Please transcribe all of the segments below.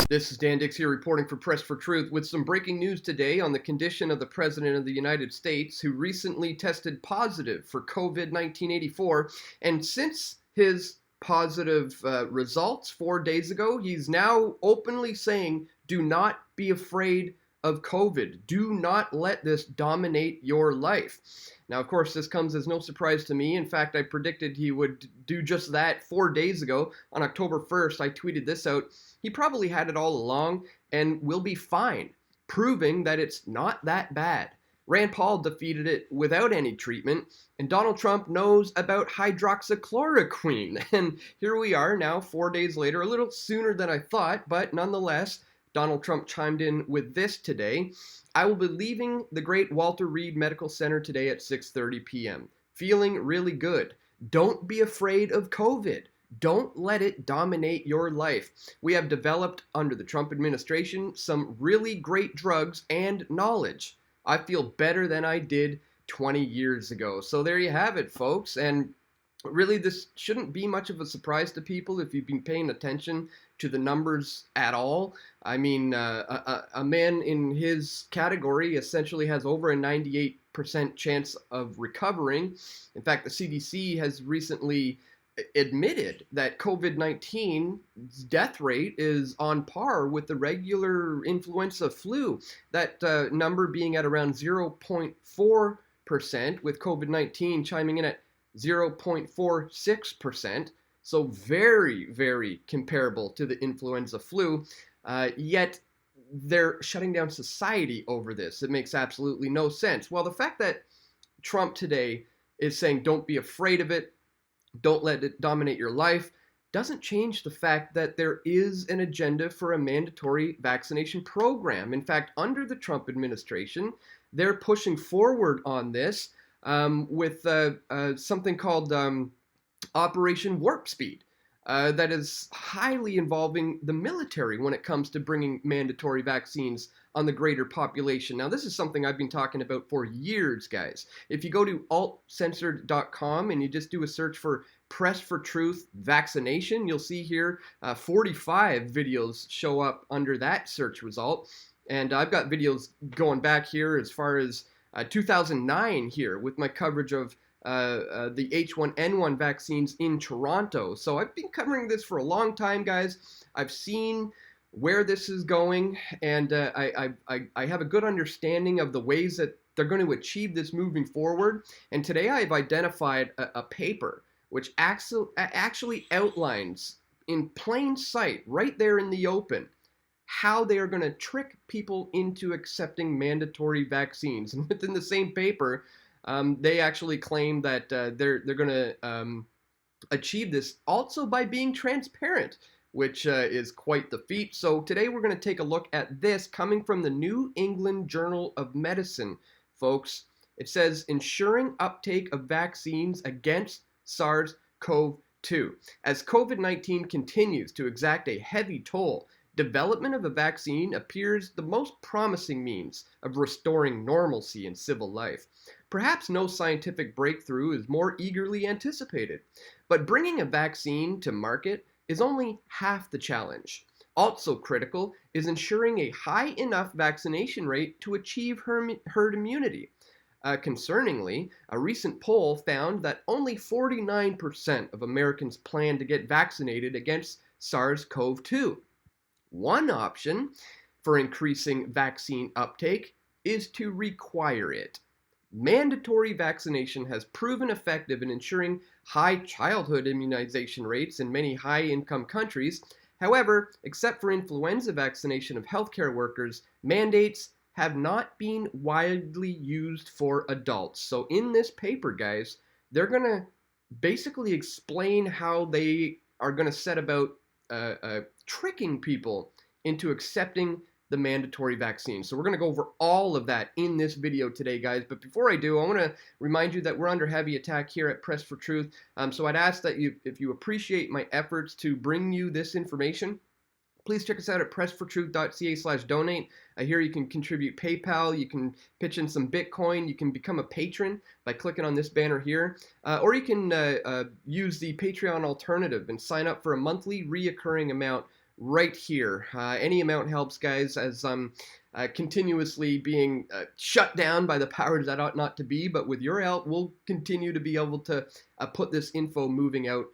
This is Dan Dix here reporting for Press for Truth with some breaking news today on the condition of the President of the United States who recently tested positive for COVID-19 84. And since his positive results 4 days ago, he's now openly saying, do not be afraid of COVID. Do not let this dominate your life. Now, of course, this comes as no surprise to me. In fact, I predicted he would do just that 4 days ago. On October 1st, I tweeted this out. He probably had it all along and will be fine, proving that it's not that bad. Rand Paul defeated it without any treatment, and Donald Trump knows about hydroxychloroquine. And here we are now 4 days later, a little sooner than I thought, but nonetheless, Donald Trump chimed in with this today. I will be leaving the great Walter Reed Medical Center today at 6:30 p.m. Feeling really good. Don't be afraid of COVID. Don't let it dominate your life. We have developed under the Trump administration some really great drugs and knowledge. I feel better than I did 20 years ago. So there you have it, folks. And really, this shouldn't be much of a surprise to people if you've been paying attention to the numbers at all. I mean, a man in his category essentially has over a 98% chance of recovering. In fact, the CDC has recently admitted that COVID-19's death rate is on par with the regular influenza flu, that number being at around 0.4%, with COVID-19 chiming in at 0.46%. So very, very comparable to the influenza flu, yet they're shutting down society over this. It makes absolutely no sense. Well, the fact that Trump today is saying don't be afraid of it, don't let it dominate your life, doesn't change the fact that there is an agenda for a mandatory vaccination program. In fact, under the Trump administration, they're pushing forward on this with something called Operation Warp Speed. That is highly involving the military when it comes to bringing mandatory vaccines on the greater population. Now, this is something I've been talking about for years, guys. If you go to altcensored.com and you just do a search for Press for Truth vaccination, you'll see here 45 videos show up under that search result. And I've got videos going back here as far as 2009 here with my coverage of the H1N1 vaccines in Toronto. So I've been covering this for a long time, guys. I've seen where this is going, and I have a good understanding of the ways that they're going to achieve this moving forward. And today I've identified a paper which actually outlines in plain sight, right there in the open, how they are going to trick people into accepting mandatory vaccines. And within the same paper, they actually claim that they're going to achieve this also by being transparent, which is quite the feat. So today we're going to take a look at this coming from the New England Journal of Medicine, folks. It says, ensuring uptake of vaccines against SARS-CoV-2. As COVID-19 continues to exact a heavy toll, development of a vaccine appears the most promising means of restoring normalcy in civil life. Perhaps no scientific breakthrough is more eagerly anticipated, but bringing a vaccine to market is only half the challenge. Also critical is ensuring a high enough vaccination rate to achieve herd immunity. Concerningly, a recent poll found that only 49% of Americans plan to get vaccinated against SARS-CoV-2. One option for increasing vaccine uptake is to require it. Mandatory vaccination has proven effective in ensuring high childhood immunization rates in many high-income countries. However, except for influenza vaccination of healthcare workers, mandates have not been widely used for adults. So in this paper, guys, they're going to basically explain how they are going to set about tricking people into accepting the mandatory vaccine. So we're going to go over all of that in this video today, guys. But before I do, I want to remind you that we're under heavy attack here at Press for Truth. So I'd ask that if you appreciate my efforts to bring you this information, please check us out at pressfortruth.ca/donate. Here you can contribute PayPal, you can pitch in some Bitcoin, you can become a patron by clicking on this banner here, or you can use the Patreon alternative and sign up for a monthly reoccurring amount right here. Any amount helps, guys, as I'm continuously being shut down by the powers that ought not to be. But with your help, we'll continue to be able to put this info moving out,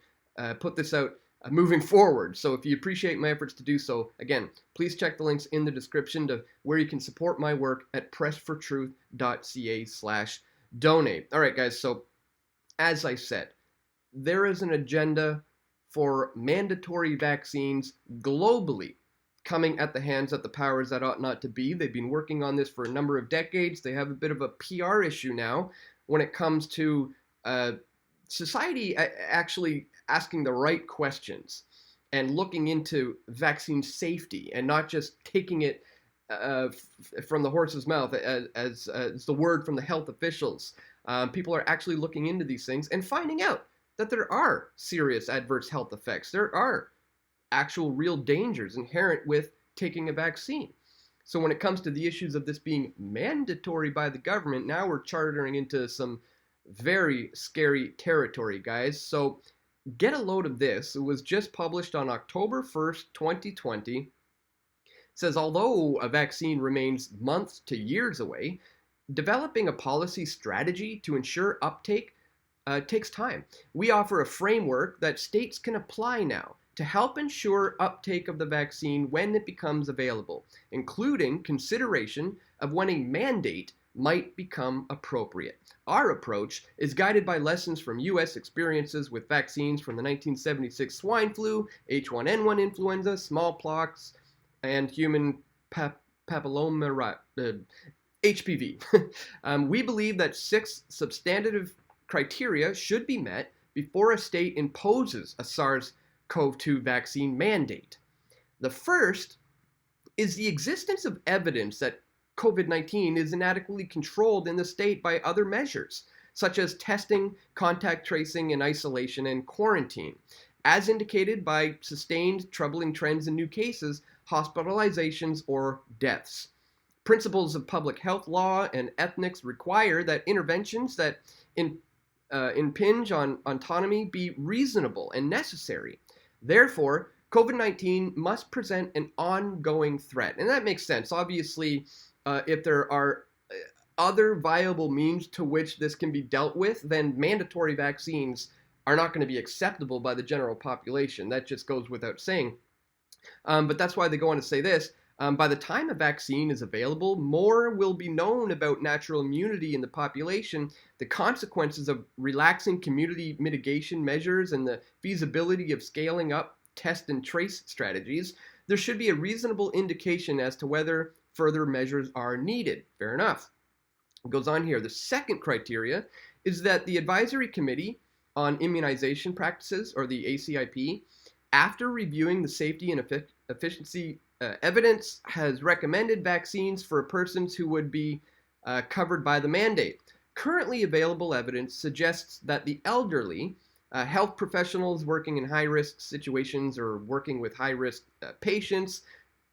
put this out moving forward. So if you appreciate my efforts to do so, again, please check the links in the description to where you can support my work at pressfortruth.ca/donate. All right, guys, so as I said, there is an agenda for mandatory vaccines globally coming at the hands of the powers that ought not to be. They've been working on this for a number of decades. They have a bit of a PR issue now when it comes to society actually asking the right questions and looking into vaccine safety and not just taking it from the horse's mouth as the word from the health officials. People are actually looking into these things and finding out that there are serious adverse health effects. There are actual real dangers inherent with taking a vaccine. So when it comes to the issues of this being mandatory by the government, now we're chartering into some very scary territory, guys. So get a load of this. It was just published on October 1st, 2020. It says, although a vaccine remains months to years away, developing a policy strategy to ensure uptake takes time. We offer a framework that states can apply now to help ensure uptake of the vaccine when it becomes available, including consideration of when a mandate might become appropriate. Our approach is guided by lessons from U.S. experiences with vaccines from the 1976 swine flu, H1N1 influenza, smallpox, and human papilloma HPV. We believe that 6 substantive criteria should be met before a state imposes a SARS-CoV-2 vaccine mandate. The first is the existence of evidence that COVID-19 is inadequately controlled in the state by other measures, such as testing, contact tracing, and isolation and quarantine, as indicated by sustained troubling trends in new cases, hospitalizations, or deaths. Principles of public health law and ethics require that interventions that impinge on autonomy be reasonable and necessary. Therefore, COVID-19 must present an ongoing threat. And that makes sense. Obviously, if there are other viable means to which this can be dealt with, then mandatory vaccines are not going to be acceptable by the general population. That just goes without saying. But that's why they go on to say this. By the time a vaccine is available, more will be known about natural immunity in the population, the consequences of relaxing community mitigation measures, and the feasibility of scaling up test and trace strategies. There should be a reasonable indication as to whether further measures are needed. Fair enough. It goes on here. The second criteria is that the Advisory Committee on Immunization Practices, or the ACIP, after reviewing the safety and efficiency evidence, has recommended vaccines for persons who would be covered by the mandate. Currently available evidence suggests that the elderly, health professionals working in high-risk situations or working with high-risk patients,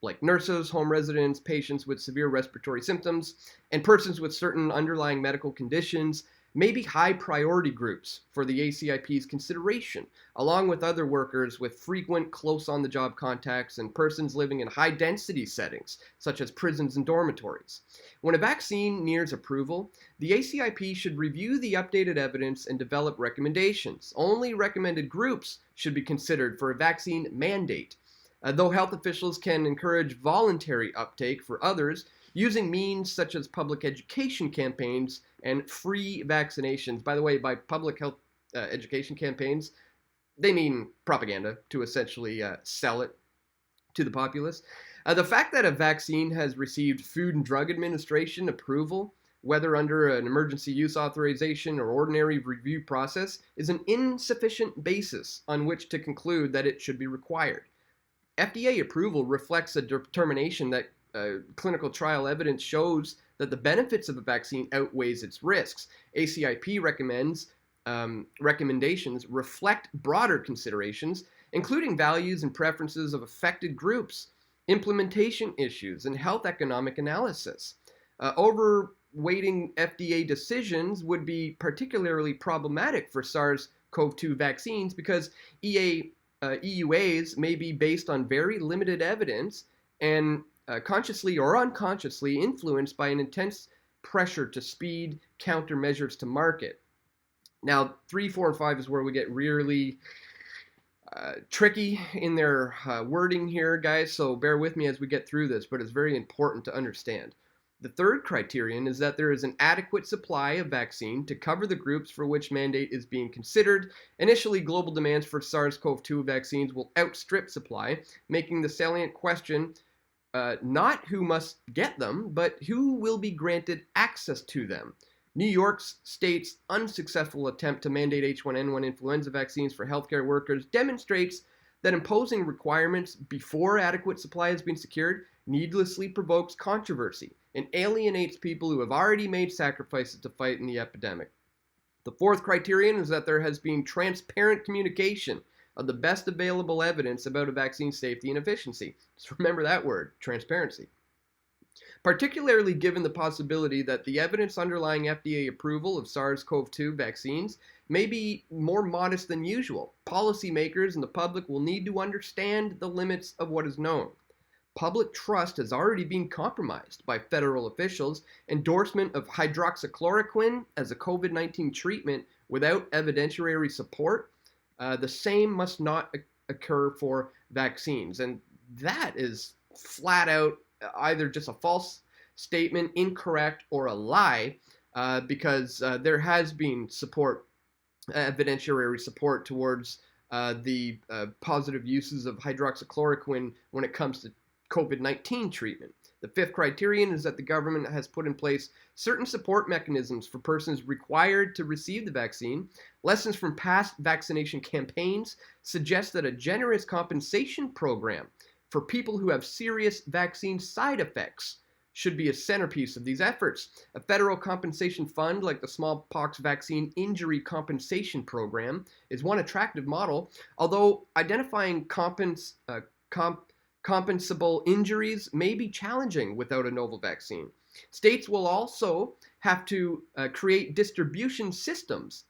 like nurses, home residents, patients with severe respiratory symptoms, and persons with certain underlying medical conditions, may be high priority groups for the ACIP's consideration, along with other workers with frequent close on the job contacts and persons living in high density settings, such as prisons and dormitories. When a vaccine nears approval, the ACIP should review the updated evidence and develop recommendations. Only recommended groups should be considered for a vaccine mandate. Though health officials can encourage voluntary uptake for others, using means such as public education campaigns and free vaccinations. By the way, by public health education campaigns, they mean propaganda to essentially sell it to the populace. The fact that a vaccine has received Food and Drug Administration approval, whether under an emergency use authorization or ordinary review process, is an insufficient basis on which to conclude that it should be required. FDA approval reflects a determination that clinical trial evidence shows that the benefits of a vaccine outweighs its risks. ACIP recommendations reflect broader considerations, including values and preferences of affected groups, implementation issues, and health economic analysis. Overweighting FDA decisions would be particularly problematic for SARS-CoV-2 vaccines because EUAs may be based on very limited evidence and consciously or unconsciously influenced by an intense pressure to speed countermeasures to market. Now, 3, 4, and 5 is where we get really tricky in their wording here, guys, so bear with me as we get through this, but it's very important to understand. The third criterion is that there is an adequate supply of vaccine to cover the groups for which mandate is being considered. Initially, global demands for SARS-CoV-2 vaccines will outstrip supply, making the salient question not who must get them, but who will be granted access to them. New York State's unsuccessful attempt to mandate H1N1 influenza vaccines for healthcare workers demonstrates that imposing requirements before adequate supply has been secured needlessly provokes controversy and alienates people who have already made sacrifices to fight in the epidemic. The fourth criterion is that there has been transparent communication of the best available evidence about a vaccine's safety and efficiency. Just remember that word, transparency. Particularly given the possibility that the evidence underlying FDA approval of SARS-CoV-2 vaccines may be more modest than usual, policymakers and the public will need to understand the limits of what is known. Public trust has already been compromised by federal officials' endorsement of hydroxychloroquine as a COVID-19 treatment without evidentiary support. The same must not occur for vaccines. And that is flat out either just a false statement, incorrect, or a lie, because there has been support, evidentiary support towards the positive uses of hydroxychloroquine when it comes to COVID-19 treatment. The fifth criterion is that the government has put in place certain support mechanisms for persons required to receive the vaccine. Lessons from past vaccination campaigns suggest that a generous compensation program for people who have serious vaccine side effects should be a centerpiece of these efforts. A federal compensation fund like the Smallpox Vaccine Injury Compensation Program is one attractive model, although identifying compensable injuries may be challenging without a novel vaccine. States will also have to create distribution systems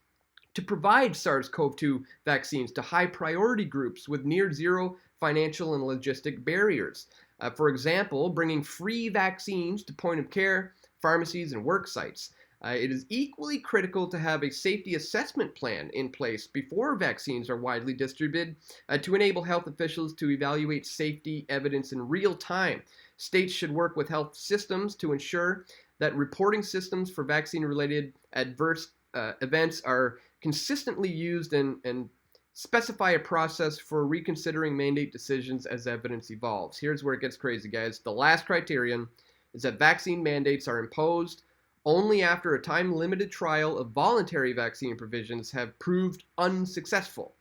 to provide SARS-CoV-2 vaccines to high priority groups with near zero financial and logistic barriers. For example, bringing free vaccines to point of care, pharmacies, and work sites. It is equally critical to have a safety assessment plan in place before vaccines are widely distributed to enable health officials to evaluate safety evidence in real time. States should work with health systems to ensure that reporting systems for vaccine-related adverse events are consistently used and specify a process for reconsidering mandate decisions as evidence evolves. Here's where it gets crazy, guys. The last criterion is that vaccine mandates are imposed only after a time-limited trial of voluntary vaccine provisions have proved unsuccessful.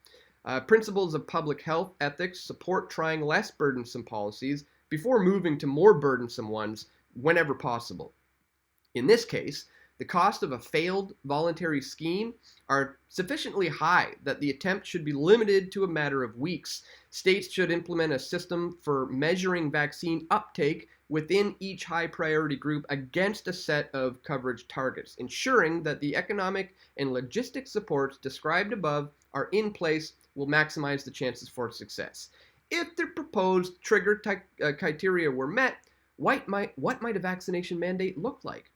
Principles of public health ethics support trying less burdensome policies before moving to more burdensome ones whenever possible. In this case, the cost of a failed voluntary scheme are sufficiently high that the attempt should be limited to a matter of weeks. States should implement a system for measuring vaccine uptake within each high priority group against a set of coverage targets, ensuring that the economic and logistic supports described above are in place will maximize the chances for success. If the proposed trigger criteria were met, what might a vaccination mandate look like?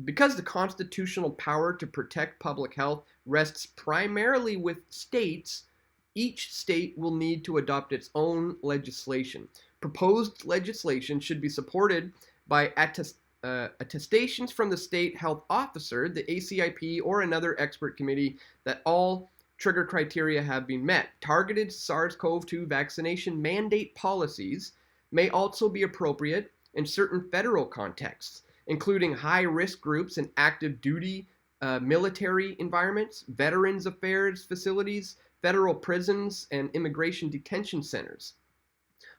Because the constitutional power to protect public health rests primarily with states, each state will need to adopt its own legislation. Proposed legislation should be supported by attestations from the state health officer, the ACIP, or another expert committee that all trigger criteria have been met. Targeted SARS-CoV-2 vaccination mandate policies may also be appropriate in certain federal contexts, including high-risk groups in active duty military environments, veterans affairs facilities, federal prisons, and immigration detention centers.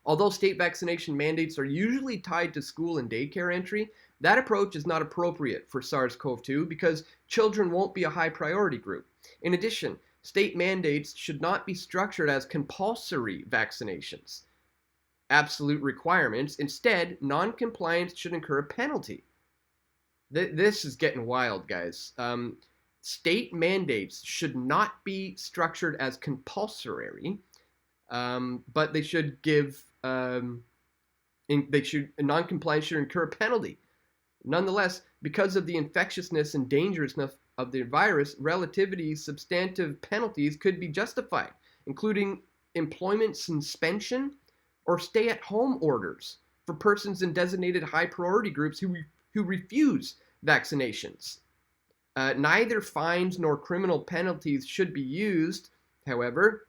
Although state vaccination mandates are usually tied to school and daycare entry, that approach is not appropriate for SARS-CoV-2 because children won't be a high priority group. In addition, state mandates should not be structured as compulsory vaccinations, absolute requirements. Instead, non-compliance should incur a penalty. This is getting wild, guys. State mandates should not be structured as compulsory. but they should give non-compliance should incur a penalty. Nonetheless, because of the infectiousness and dangerousness of the virus, relatively substantive penalties could be justified, including employment suspension or stay-at-home orders for persons in designated high-priority groups who refuse vaccinations. Neither fines nor criminal penalties should be used. However,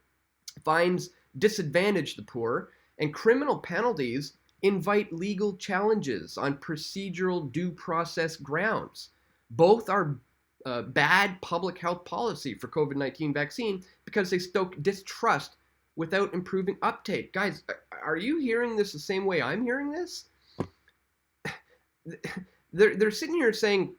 fines disadvantage the poor, and criminal penalties invite legal challenges on procedural due process grounds. Both are bad public health policy for COVID-19 vaccine because they stoke distrust without improving uptake. Guys, are you hearing this the same way I'm hearing this? They're sitting here saying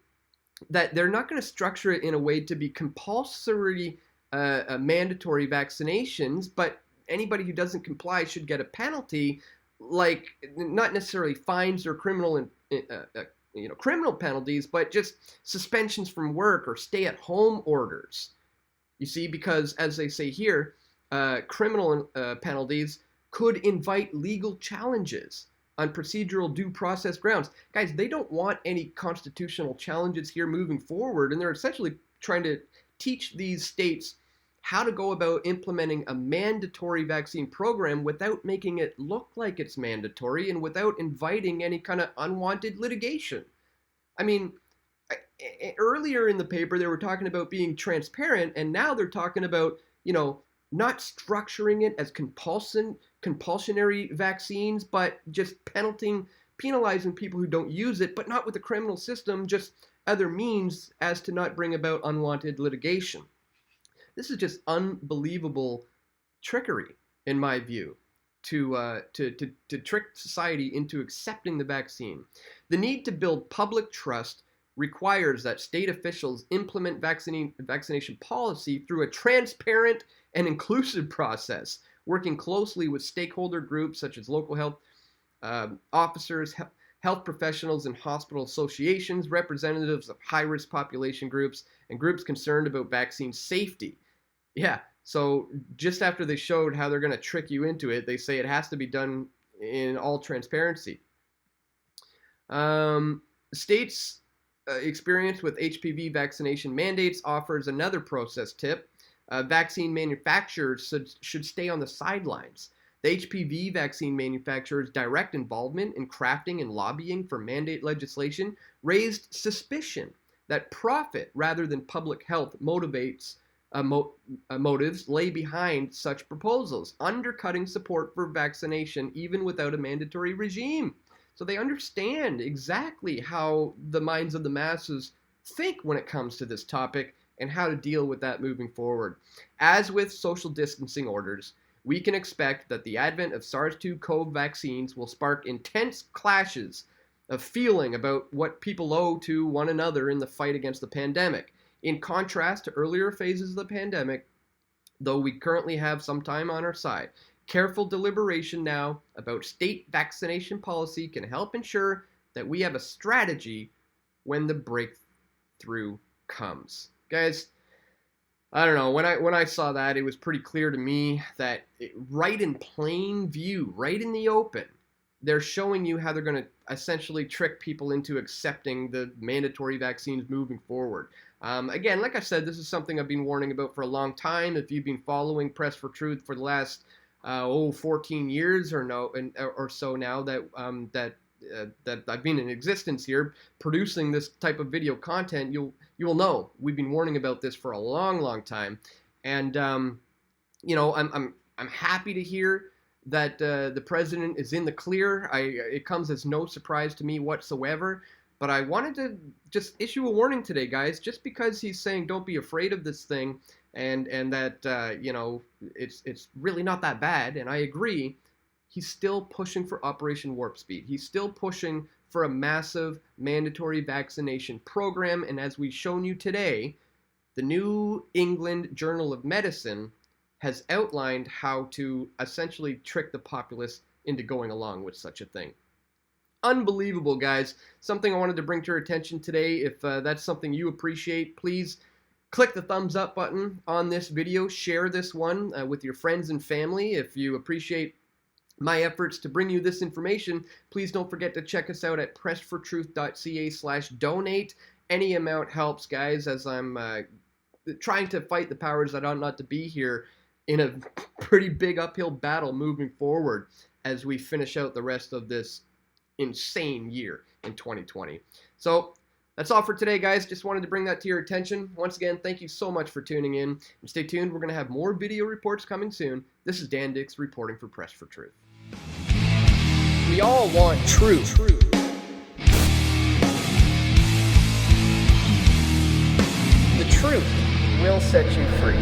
that they're not going to structure it in a way to be compulsory mandatory vaccinations, but anybody who doesn't comply should get a penalty, like not necessarily fines or criminal penalties, but just suspensions from work or stay-at-home orders. You see, because as they say here, criminal penalties could invite legal challenges on procedural due process grounds. Guys, they don't want any constitutional challenges here moving forward, and they're essentially trying to teach these states how to go about implementing a mandatory vaccine program without making it look like it's mandatory and without inviting any kind of unwanted litigation. I mean, earlier in the paper they were talking about being transparent, and now they're talking about, not structuring it as compulsionary vaccines, but just penalizing people who don't use it, but not with the criminal system, just other means as to not bring about unwanted litigation. This is just unbelievable trickery, in my view, to trick society into accepting the vaccine. The need to build public trust requires that state officials implement vaccination policy through a transparent and inclusive process, working closely with stakeholder groups such as local health officers, health professionals and hospital associations, representatives of high-risk population groups, and groups concerned about vaccine safety. Yeah, so just after they showed how they're going to trick you into it, they say it has to be done in all transparency. States' experience with HPV vaccination mandates offers another process tip. Vaccine manufacturers should stay on the sidelines. The HPV vaccine manufacturers' direct involvement in crafting and lobbying for mandate legislation raised suspicion that profit rather than public health motives lay behind such proposals, undercutting support for vaccination even without a mandatory regime. So they understand exactly how the minds of the masses think when it comes to this topic and how to deal with that moving forward. As with social distancing orders, we can expect that the advent of SARS-CoV vaccines will spark intense clashes of feeling about what people owe to one another in the fight against the pandemic. In contrast to earlier phases of the pandemic, though we currently have some time on our side, careful deliberation now about state vaccination policy can help ensure that we have a strategy when the breakthrough comes. Guys, I don't know, when I saw that, it was pretty clear to me that right in plain view, right in the open, they're showing you how they're going to essentially trick people into accepting the mandatory vaccines moving forward. Again, like I said, this is something I've been warning about for a long time. If you've been following Press for Truth for the last 14 years or so now that I've been in existence here, producing this type of video content, you will know we've been warning about this for a long time. And I'm happy to hear that the president is in the clear. It comes as no surprise to me whatsoever. But I wanted to just issue a warning today, guys, just because he's saying don't be afraid of this thing, and that it's really not that bad, and I agree. He's still pushing for Operation Warp Speed. He's still pushing for a massive mandatory vaccination program, and as we've shown you today, the New England Journal of Medicine has outlined how to essentially trick the populace into going along with such a thing. Unbelievable, guys. Something I wanted to bring to your attention today. If that's something you appreciate, please Click the thumbs up button on this video. Share this one with your friends and family. If you appreciate my efforts to bring you this information, please don't forget to check us out at pressfortruth.ca/donate. Any amount helps, guys, as I'm trying to fight the powers that ought not to be here in a pretty big uphill battle moving forward as we finish out the rest of this insane year in 2020. So that's all for today, guys. Just wanted to bring that to your attention. Once again, thank you so much for tuning in. And stay tuned. We're going to have more video reports coming soon. This is Dan Dix reporting for Press for Truth. We all want truth. The truth will set you free.